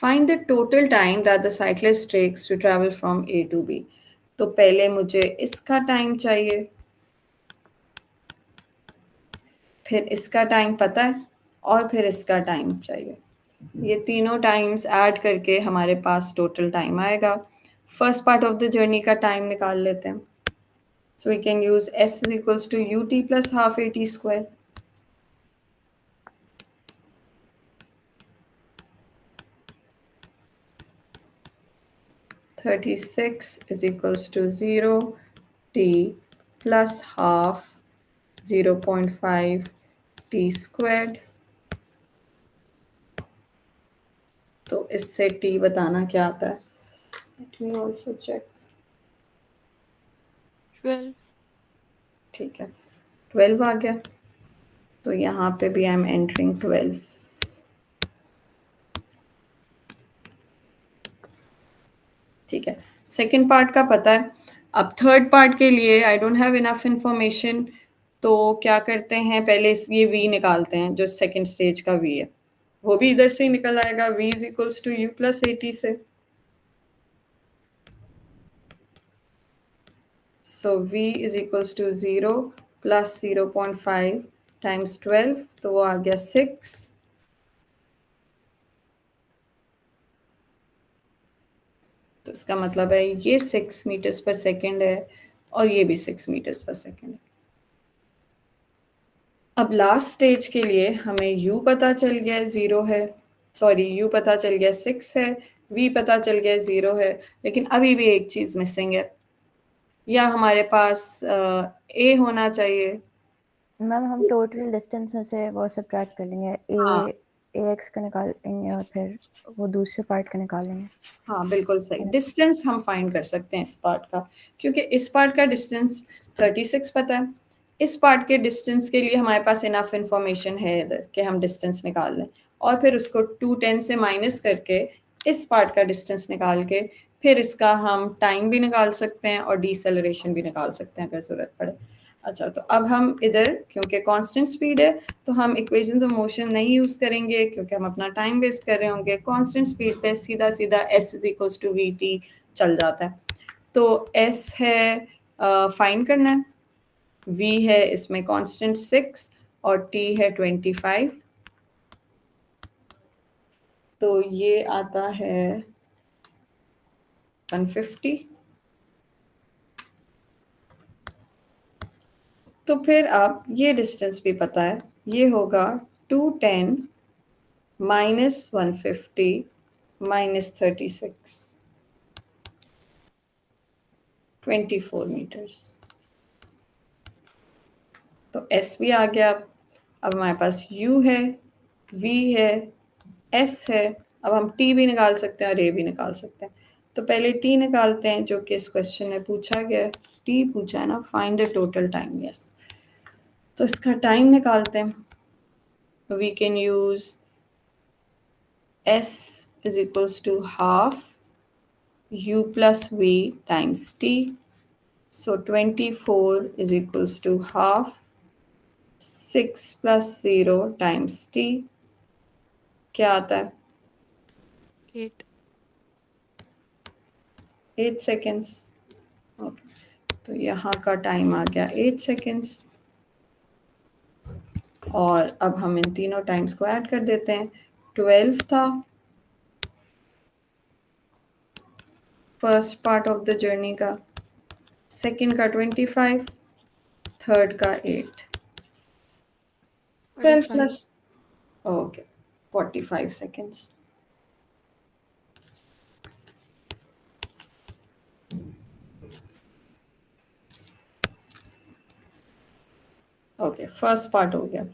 Speaker 1: Find the total time that the cyclist takes to travel from A to B. तो पहले मुझे इसका टाइम चाहिए, फिर इसका टाइम पता है और फिर इसका टाइम चाहिए. ये तीनों टाइम्स ऐड करके हमारे पास टोटल टाइम आएगा. First part of the journey का टाइम निकाल लेते हैं. So we can use S is equals to ut plus half at square. (36) is equals to 0 t plus half 0.5 t squared. तो इससे t बताना क्या आता है? Let me also check.
Speaker 3: 12.
Speaker 1: ठीक है, 12 आ गया. तो यहाँ पे भी आई एम एंटरिंग 12. ठीक है, सेकेंड पार्ट का पता है. अब थर्ड पार्ट के लिए I don't have enough information. तो क्या करते हैं, पहले ये v निकालते हैं जो सेकेंड स्टेज का v है. वो भी इधर से ही निकल आएगा, v is equals to u plus 80 से. So v is equals to 0 plus 0.5 times 12, तो वो आ गया 6. तो इसका मतलब है ये 6 मीटर्स पर सेकेंड है और ये भी 6 मीटर्स पर सेकेंड है. अब लास्ट स्टेज के लिए हमें u पता चल गया 0 है, सॉरी u पता चल गया 6 है, v पता चल गया 0 है, लेकिन अभी भी एक चीज़ मिसिंग है. या हमारे पास a होना चाहिए.
Speaker 2: मैम हम टोटल डिस्टेंस में से वो सब्ट्रैक्ट कर लेंगे.
Speaker 1: हाँ.
Speaker 2: ax का निकालेंगे और फिर वो दूसरे पार्ट का निकालेंगे.
Speaker 1: हाँ बिल्कुल सही. डिस्टेंस हम फाइंड कर सकते हैं इस पार्ट का, क्योंकि इस पार्ट का डिस्टेंस 36 पता है. इस पार्ट के डिस्टेंस के लिए हमारे पास इनफ इंफॉर्मेशन है इधर कि हम डिस्टेंस निकाल लें और फिर उसको 210 से माइनस करके इस पार्ट का डिस्टेंस निकाल के फिर इसका हम टाइम भी निकाल सकते हैं और डिसेलरेशन भी निकाल सकते हैं अगर ज़रूरत पड़े. अच्छा, तो अब हम इधर क्योंकि कांस्टेंट स्पीड है तो हम इक्वेशंस ऑफ मोशन नहीं यूज़ करेंगे क्योंकि हम अपना टाइम वेस्ट कर रहे होंगे. कांस्टेंट स्पीड पे सीधा सीधा s is equals to we t चल जाता है. तो s है फाइंड करना है, v है इसमें कांस्टेंट 6 और t है 25. तो ये आता है 150. तो फिर अब ये डिस्टेंस भी पता है, ये होगा 210 minus 150 minus 36, 24 meters. तो S भी आ गया. अब हमारे पास U है, V है, S है. अब हम T भी निकाल सकते हैं और A भी निकाल सकते हैं. तो पहले टी निकालते हैं, जो कि इस क्वेश्चन में पूछा गया है। टी पूछा है ना, find the total time. Yes, तो इसका टाइम निकालते हैं। We can use s is equals to half u plus v times t. So 24 is equals to half 6 plus 0 times t. क्या आता है?
Speaker 3: 8.
Speaker 1: 8 seconds. ओके, तो यहाँ का टाइम आ गया 8 seconds। और अब हम इन तीनों टाइम्स को ऐड कर देते हैं। 12 था first part of the journey का, सेकंड का 25, थर्ड का 8, 12
Speaker 3: 45.
Speaker 1: Plus, okay, 45 seconds। Okay, first part हो गया।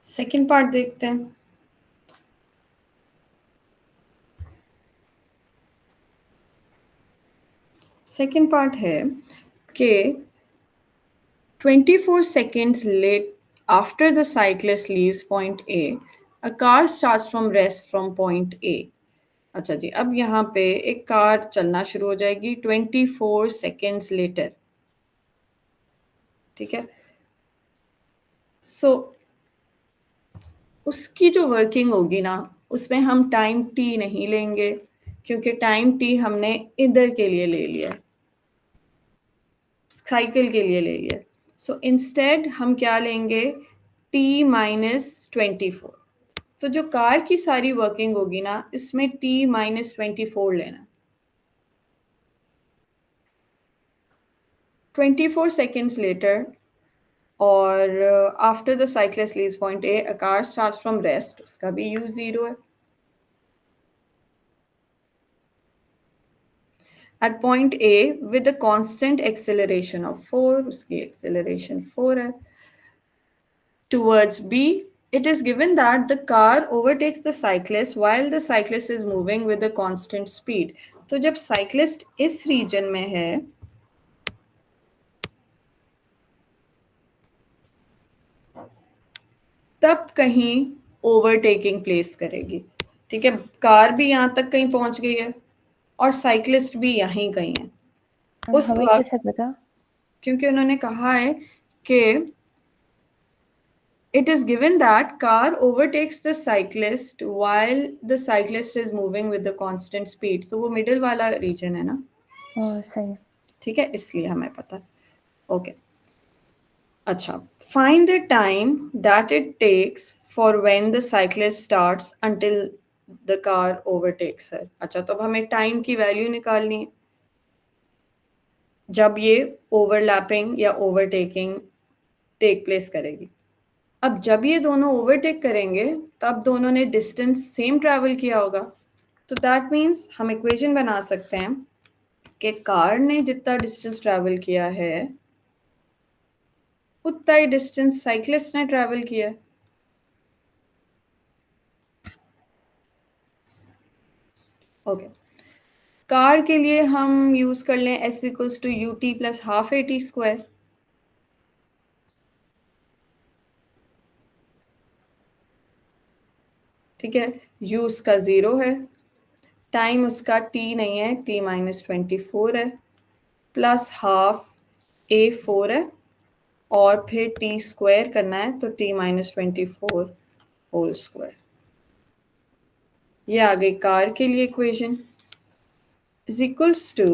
Speaker 1: सेकंड पार्ट देखते हैं। सेकंड पार्ट है कि 24 seconds late after the cyclist leaves point A, a car starts from rest from point A. अच्छा जी, अब यहाँ पे एक कार चलना शुरू हो जाएगी 24 seconds later। ठीक है, सो उसकी जो वर्किंग होगी ना, उसमें हम टाइम टी नहीं लेंगे, क्योंकि टाइम टी हमने इधर के लिए ले लिया है, साइकिल के लिए ले लिया। सो इंस्टेड हम क्या लेंगे, टी माइनस 24। तो जो कार की सारी वर्किंग होगी ना, इसमें टी माइनस 24 लेना। 24 seconds later, और after the cyclist leaves point A, a car starts from rest, उसका भी यू 0 है। At point A with a constant acceleration of 4, उसकी acceleration 4 है। Towards B, it is given that the car overtakes the cyclist while the cyclist is moving with a constant speed. तो जब cyclist इस region में है, तब कहीं overtaking place करेगी। ठीक है, कार भी यहाँ तक कहीं पहुंच गई है और साइकिलिस्ट भी यहीं कहीं है उस
Speaker 2: हमें
Speaker 1: वक्त,
Speaker 2: कैसे पता?
Speaker 1: क्योंकि उन्होंने कहा है कि it is given that car overtakes the cyclist while the cyclist is moving with the constant speed। तो वो मिडिल वाला रीजन है ना।
Speaker 2: सही।
Speaker 1: ठीक है, इसलिए हमें पता। ओके, अच्छा, find the time that it takes for when the cyclist starts until the car overtakes her. अच्छा, तो अब हमें टाइम की वैल्यू निकालनी है जब ये ओवरलैपिंग या ओवरटेकिंग टेक प्लेस करेगी। अब जब ये दोनों ओवरटेक करेंगे, तब दोनों ने डिस्टेंस सेम ट्रैवल किया होगा। तो दैट मीन्स हम इक्वेशन बना सकते हैं कि कार ने जितना डिस्टेंस ट्रैवल किया है, उतना ही डिस्टेंस साइक्लिस्ट ने ट्रैवल किया है। ओके, कार के लिए हम यूज कर लें S equals to U T plus half A T square. ठीक है, u उसका 0 है, टाइम उसका t नहीं है, t माइनस 24 है, प्लस हाफ a 4 है, और फिर t स्क्वायर करना है, तो t माइनस 24 होल स्क्वायर। ये आ गई कार के लिए इक्वेशन। इज इक्वल्स टू,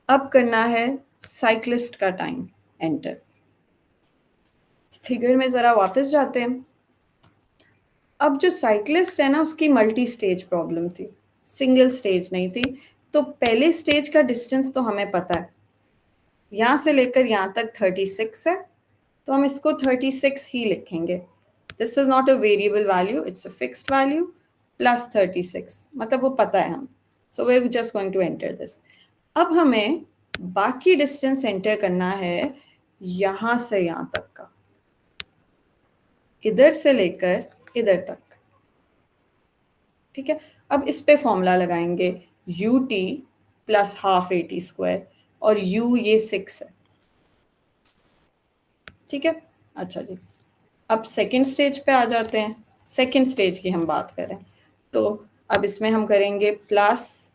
Speaker 1: अब करना है साइक्लिस्ट का टाइम एंटर। फिगर में जरा वापस जाते हैं। अब जो साइक्लिस्ट है ना, उसकी मल्टी स्टेज प्रॉब्लम थी, सिंगल स्टेज नहीं थी। तो पहले स्टेज का डिस्टेंस तो हमें पता है, यहाँ से लेकर यहाँ तक 36 है, तो हम इसको 36 ही लिखेंगे। This is not a variable value, it's a fixed value, plus 36, मतलब वो पता है हम। So we are just going to enter this. अब हमें बाकी डिस्टेंस एंटर करना है यहाँ से यहाँ तक का, इधर से लेकर इधर तक। ठीक है, अब इस पे फॉर्मूला लगाएंगे ut plus half A T square, और u ये 6 है। ठीक है, अच्छा जी, अब सेकेंड स्टेज पे आ जाते हैं। सेकेंड स्टेज की हम बात करें तो अब इसमें हम करेंगे plus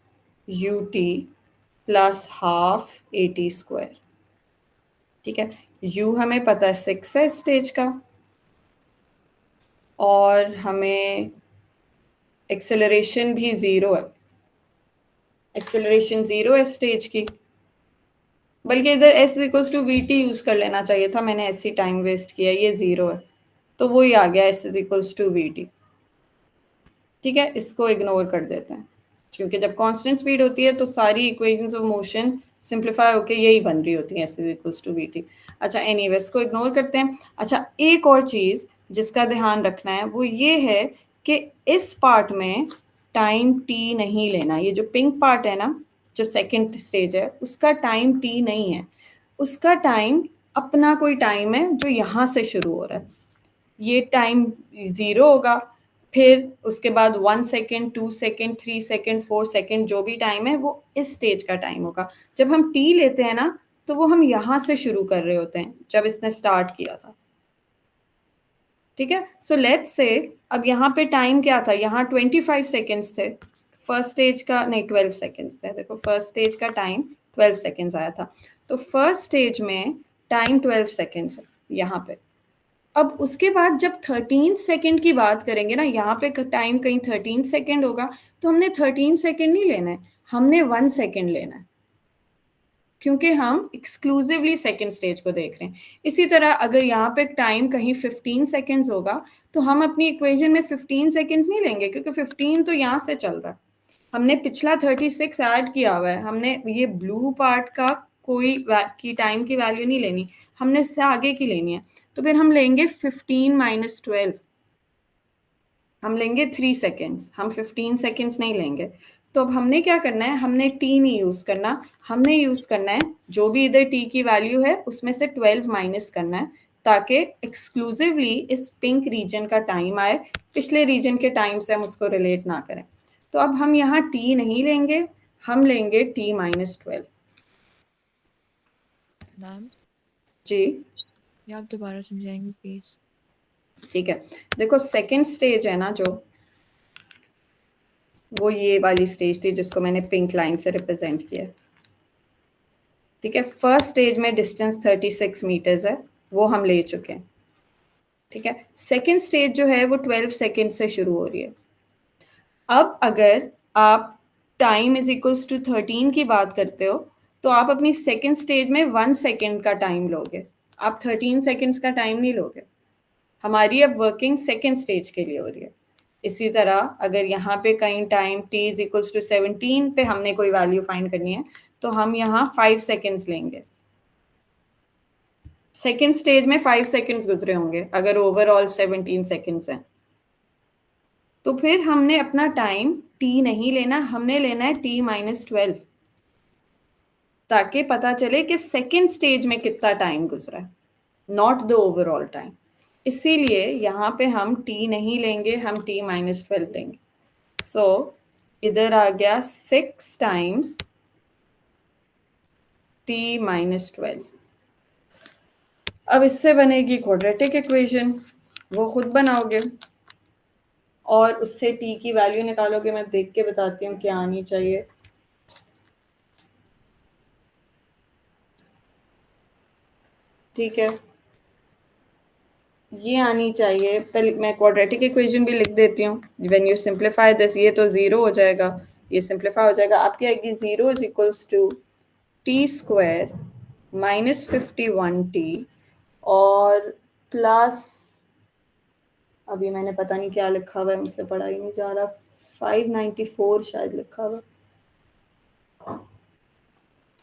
Speaker 1: ut plus half A T square. ठीक है, u हमें पता है 6 है स्टेज का, और हमें एक्सेलरेशन भी 0 है, एक्सेलरेशन 0 है स्टेज की, बल्कि इधर S equals to we T use कर लेना चाहिए था, मैंने ऐसी टाइम वेस्ट किया, ये 0 है तो वही आ गया S equals to we T. ठीक है, इसको इग्नोर कर देते हैं, क्योंकि जब कांस्टेंट स्पीड होती है तो सारी इक्वेशंस ऑफ मोशन सिंप्लीफाई होके यही बन रही होती है, S equals to we T. अच्छा एनीवे, इसको इग्नोर करते हैं। अच्छा, एक और चीज़ जिसका ध्यान रखना है वो ये है कि इस पार्ट में टाइम टी नहीं लेना। ये जो पिंक पार्ट है ना, जो सेकेंड स्टेज है, उसका टाइम टी नहीं है, उसका टाइम अपना कोई टाइम है जो यहाँ से शुरू हो रहा है। ये टाइम 0 होगा, फिर उसके बाद 1 सेकेंड, 2 सेकेंड, 3 सेकेंड, 4 सेकेंड, जो भी टाइम है वो इस स्टेज का टाइम होगा। जब हम टी लेते हैं ना तो वो हम यहाँ से शुरू कर रहे होते हैं जब इसने स्टार्ट किया था। ठीक है, सो लेट्स से अब यहाँ पे टाइम क्या था, यहाँ 25 सेकेंड्स थे फर्स्ट स्टेज का, नहीं 12 सेकेंड्स थे। देखो फर्स्ट स्टेज का टाइम 12 सेकेंड्स आया था, तो फर्स्ट स्टेज में टाइम 12 सेकेंड्स है यहाँ पे। अब उसके बाद जब 13 सेकेंड की बात करेंगे ना, यहाँ पे टाइम कहीं 13 सेकेंड होगा, तो हमने 13 सेकेंड नहीं लेना है, हमने 1 सेकेंड लेना है, क्योंकि हम एक्सक्लूसिवली सेकेंड स्टेज को देख रहे हैं। इसी तरह अगर यहाँ पे टाइम कहीं 15 सेकेंड्स होगा तो हम अपनी इक्वेशन में 15 सेकेंड्स नहीं लेंगे, क्योंकि 15 तो यहाँ से चल रहा है, हमने पिछला 36 ऐड किया हुआ है, हमने ये ब्लू पार्ट का कोई की टाइम की वैल्यू नहीं लेनी, हमने इससे आगे की लेनी है। तो फिर हम लेंगे 15 माइनस 12, हम लेंगे 3 सेकेंड्स, हम 15 सेकेंड्स नहीं लेंगे। तो अब हमने क्या करना है, हमने टी नहीं यूज करना, हमने यूज करना है जो भी इधर टी की वैल्यू है उसमें से 12 माइनस करना है, ताकि एक्सक्लूसिवली इस पिंक रीजन का टाइम आए, पिछले रीजन के टाइम से हम उसको रिलेट ना करें। तो अब हम यहाँ टी नहीं लेंगे, हम लेंगे टी माइनस 12।
Speaker 3: मैम
Speaker 1: जी
Speaker 3: ये आप दोबारा समझाएंगे प्लीज?
Speaker 1: ठीक है, देखो सेकेंड स्टेज है ना जो, वो ये वाली स्टेज थी जिसको मैंने पिंक लाइन से रिप्रेजेंट किया। ठीक है, फर्स्ट स्टेज में डिस्टेंस 36 मीटर्स है, वो हम ले चुके हैं। ठीक है, सेकेंड स्टेज जो है वो 12 सेकेंड से शुरू हो रही है। अब अगर आप टाइम इज इक्वल्स टू 13 की बात करते हो तो आप अपनी सेकेंड स्टेज में 1 सेकेंड का टाइम लोगे, आप 13 सेकेंड्स का टाइम नहीं लोगे। हमारी अब वर्किंग सेकेंड स्टेज के लिए हो रही है। इसी तरह अगर यहाँ पे कहीं time t is equals to 17 पे हमने कोई वैल्यू फाइंड करनी है तो हम यहाँ 5 सेकेंड्स लेंगे। सेकेंड स्टेज में 5 सेकेंड्स गुजरे होंगे अगर ओवरऑल 17 सेकेंड्स हैं, तो फिर हमने अपना टाइम t नहीं लेना, हमने लेना है t माइनस 12, ताकि पता चले कि सेकेंड स्टेज में कितना टाइम गुजरा है, नॉट द ओवरऑल टाइम। इसीलिए यहाँ पे हम t नहीं लेंगे, हम t माइनस 12 लेंगे। सो इधर आ गया 6 टाइम्स t माइनस 12। अब इससे बनेगी क्वाड्रेटिक इक्वेशन, वो खुद बनाओगे और उससे t की वैल्यू निकालोगे। मैं देख के बताती हूँ क्या आनी चाहिए। ठीक है, ये आनी चाहिए, पहले मैं क्वाड्रेटिक इक्वेशन भी लिख देती हूँ। व्हेन यू सिंप्लीफाई दिस, ये तो 0 हो जाएगा, ये सिंप्लीफाई हो जाएगा, आपकी आएगी 0 is equals to t square minus 51t और प्लस, अभी मैंने पता नहीं क्या लिखा हुआ है, मुझसे पढ़ा ही नहीं जा रहा, 594 शायद लिखा हुआ।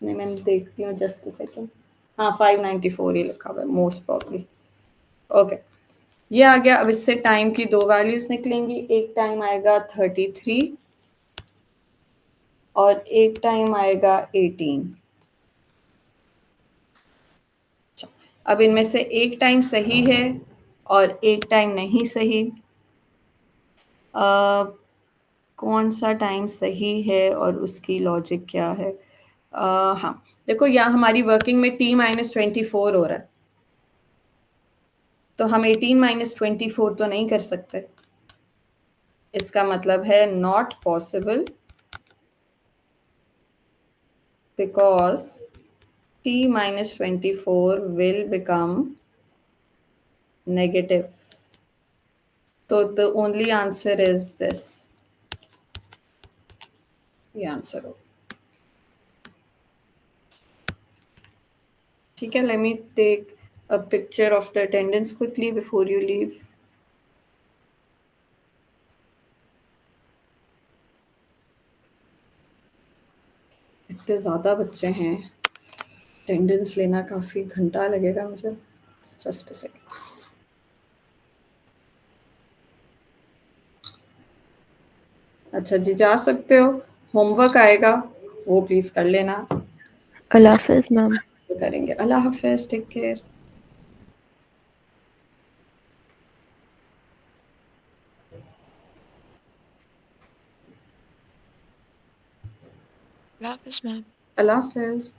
Speaker 1: नहीं, मैं देखती हूँ, जस्ट अ सेकेंड। हाँ 594 ही लिखा हुआ है मोस्ट प्रॉब्ली। ओके, ये आ गया। अब इससे टाइम की दो वैल्यूज निकलेंगी, एक टाइम आएगा 33 और एक टाइम आएगा 18। अब इनमें से एक टाइम सही है और एक टाइम नहीं सही। कौन सा टाइम सही है और उसकी लॉजिक क्या है? हाँ, देखो यहाँ हमारी वर्किंग में t-24 हो रहा है, तो हम 18-24 तो नहीं कर सकते। इसका मतलब है not possible because t-24 will become negative. So the only answer is this. ये आंसर हो। ठीक है, let me take a picture of the attendance quickly before you leave. इतने ज़्यादा बच्चे हैं, अटेंडेंस लेना काफ़ी घंटा लगेगा मुझे। Just a second. अच्छा जी, जा सकते हो। होमवर्क आएगा, वो प्लीज़ कर लेना।
Speaker 2: अल्लाह हाफिज मैम।
Speaker 1: करेंगे। अल्लाह हाफिज़, take care.
Speaker 3: Love is ma'am.
Speaker 1: अल्लाह हाफिज़।